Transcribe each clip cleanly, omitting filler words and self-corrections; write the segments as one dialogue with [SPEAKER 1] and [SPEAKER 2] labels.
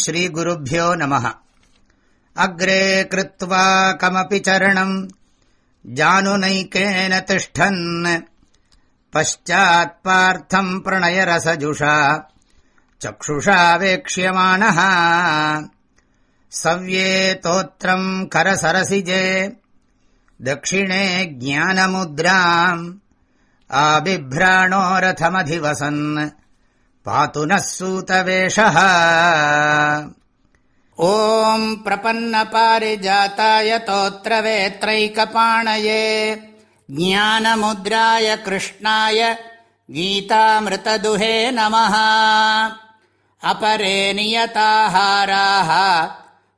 [SPEAKER 1] ಶ್ರೀಗುರುಭ್ಯೋ ನಮಃ. ಅಗ್ರೇ ಕೃತ್ವಾ ಕಮಪಿ ಚರಣಂ ಜಾನುನೈಕೇನ ತಿಷ್ಠನ್ ಪಶ್ಚಾತ್ ಪಾರ್ಥಂ ಪ್ರಣಯರಸಜುಷಾ ಚಕ್ಷುಷಾ ವೇಕ್ಷ್ಯಮಾಣಃ ಸವ್ಯೇ ತೋತ್ರಂ ಕರಸರಸಿಜೆ ದಕ್ಷಿಣೇ ಜ್ಞಾನಮುದ್ರಾಂ ಆಬಿಭ್ರಾಣೋ ರಥಮಧಿವಸನ್ ಪಾತು ನಃ ಸೂತವೇಷಃ. ಓಂ ಪ್ರಪನ್ನಪಾರಿಜಾತಾಯ ತೋತ್ರವೇತ್ರೈಕಪಾಣಯೇ ಜ್ಞಾನಮುದ್ರಾಯ ಕೃಷ್ಣಾಯ ಗೀತಾಮೃತದುಹೇ ನಮಃ. ಅಪರೇ ನಿಯತಾಹಾರಾಃ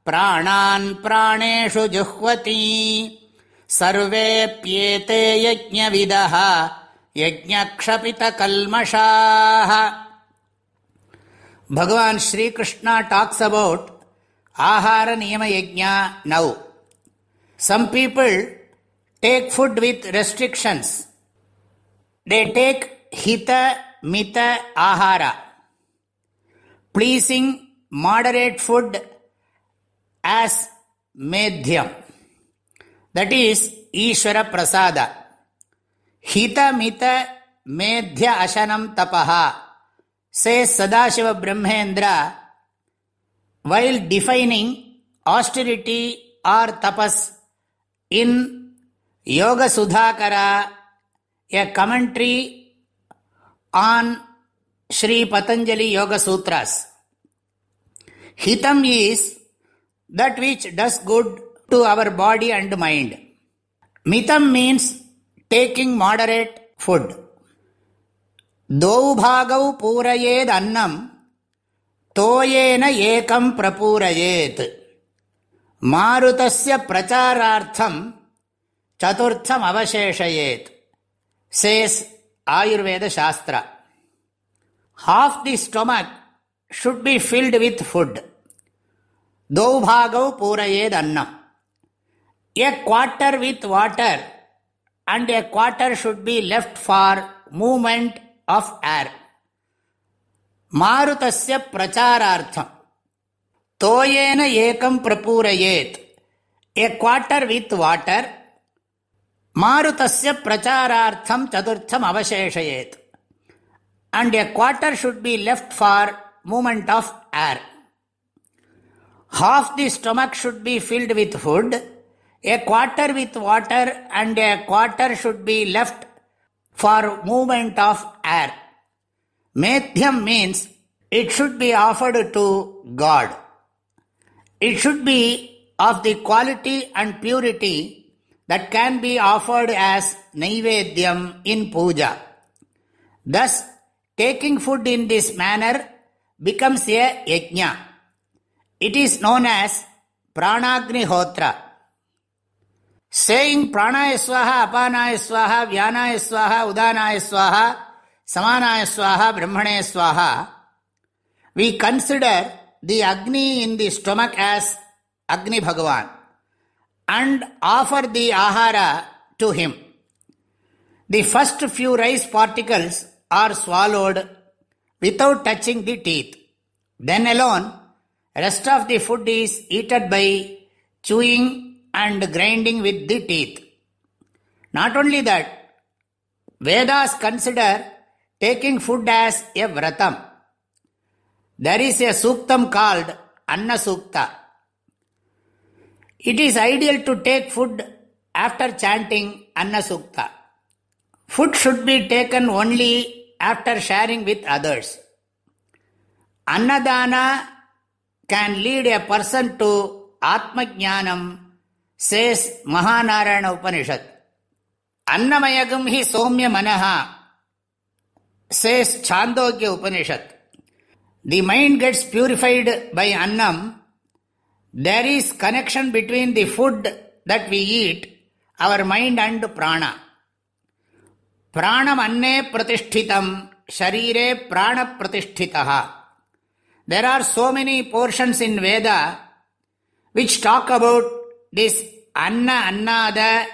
[SPEAKER 1] ಪ್ರಾಣಾನ್ ಪ್ರಾಣೇಷು ಜುಹ್ವತಿ ಸರ್ವೇಪ್ಯೇತೆ ಯಜ್ಞವಿದಃ ಯಜ್ಞಕ್ಷಪಿತಕಲ್ಮಷಾಃ. Bhagavan Shri Krishna talks about Ahara Niyama Yajna now. Some people take food with restrictions. They take Hita Mita Ahara, pleasing moderate food as Medhyam. That is Ishvara Prasada. Hita Mita Medhya Ashanam Tapaha, says Sadashiva Brahmendra while defining austerity or tapas in Yoga Sudhakara, a commentary on Sri Patanjali Yoga Sutras. Hitam is that which does good to our body and mind. Mitam means taking moderate food. Dau bhagau purayed annam toyena ekam prapurayet marutasya pracharartham chaturtham avasheshayet, says Ayurveda Shastra. Half the stomach should be filled with food. Dau bhagau purayed annam. A quarter with water and a quarter should be left for movement of air. Marutasya pracharartham toyena ekam prapurayet. A quarter with water. Marutasya pracharartham chaturtham avasheshayet. And a quarter should be left for movement of air. Half the stomach should be filled with food, a quarter with water, and a quarter should be left for movement of air. Medhyam means it should be offered to God. It should be of the quality and purity that can be offered as Naivedyam in puja. Thus, taking food in this manner becomes a yajna. It is known as Pranagnihotra. Saying Pranaya Swaha, Apanaya Swaha, Vyanaya Swaha, Udanaya Swaha, Samanaya Swaha, Brahmanaya Swaha, we consider the Agni in the stomach as Agni Bhagavan and offer the Ahara to him. The first few rice particles are swallowed without touching the teeth. Then alone, rest of the food is eaten by chewing and grinding with the teeth. Not only that, Vedas consider taking food as a vratam. There is a suktam called Anna Sukta. It is ideal to take food after chanting Anna Sukta. Food should be taken only after sharing with others. Annadana can lead a person to Atma Jnanam, says Mahanarayana Upanishad. Annamayagam hi somya manaha, says Chandogya Upanishad. The mind gets purified by annam. There is connection between the food that we eat, our mind and prana. Pranam anne pratishtitam, sharire prana pratishthitaha. There are so many portions in Veda which talk about this anna, annada,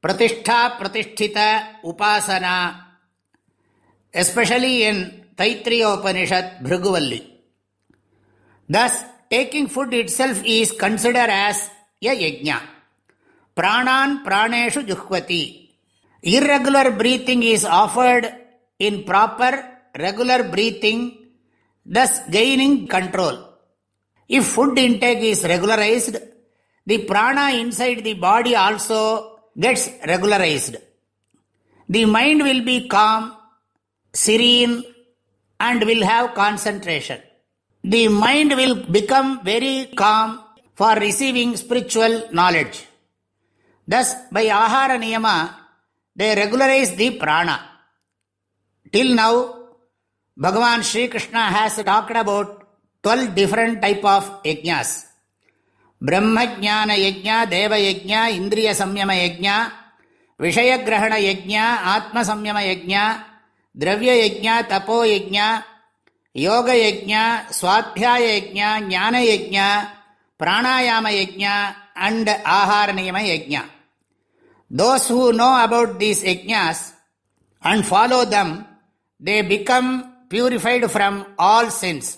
[SPEAKER 1] pratishtha, pratisthita, upasana, especially in Taittiriya Upanishad, Bhriguvalli. Thus, taking food itself is considered as a yajna. Pranan praneshu juhvati. Irregular breathing is offered in proper, regular breathing, thus gaining control. If food intake is regularized, the prana inside the body also gets regularized. The mind will be calm, serene, and will have concentration. The mind will become very calm for receiving spiritual knowledge. Thus, by ahara niyama, they regularize the prana. Till now, Bhagavan Sri Krishna has talked about 12 different type of yajnas. Brahma jnana yajna, deva yajna, indriya samyama yajna, vishaya grahana yajna, atma samyama yajna, dravya yajna, tapo yajna, yoga yajna, swadhyaya yajna, jnana yajna, pranayama yajna, and ahara niyama yajna. Those who know about these yajnas and follow them, they become purified from all sins.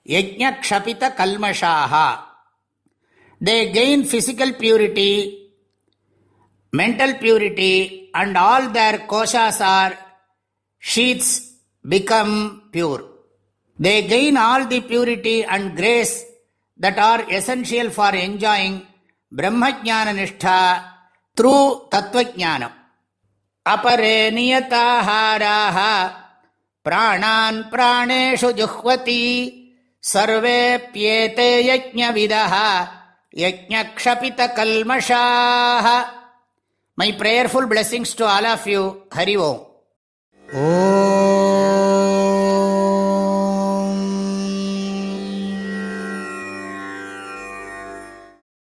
[SPEAKER 1] Yajna kshapita kalmashaha. They gain physical purity, mental purity, and all their koshas or sheaths become pure. They gain all the purity and grace that are essential for enjoying Brahmajnana Nishtha through Tattvajnanam. Apare niyataharaha pranan praneshu juhvati sarve pyete yajna vidaha yajna kshapita kalmashaha. My prayerful blessings to all of you. Hari Om.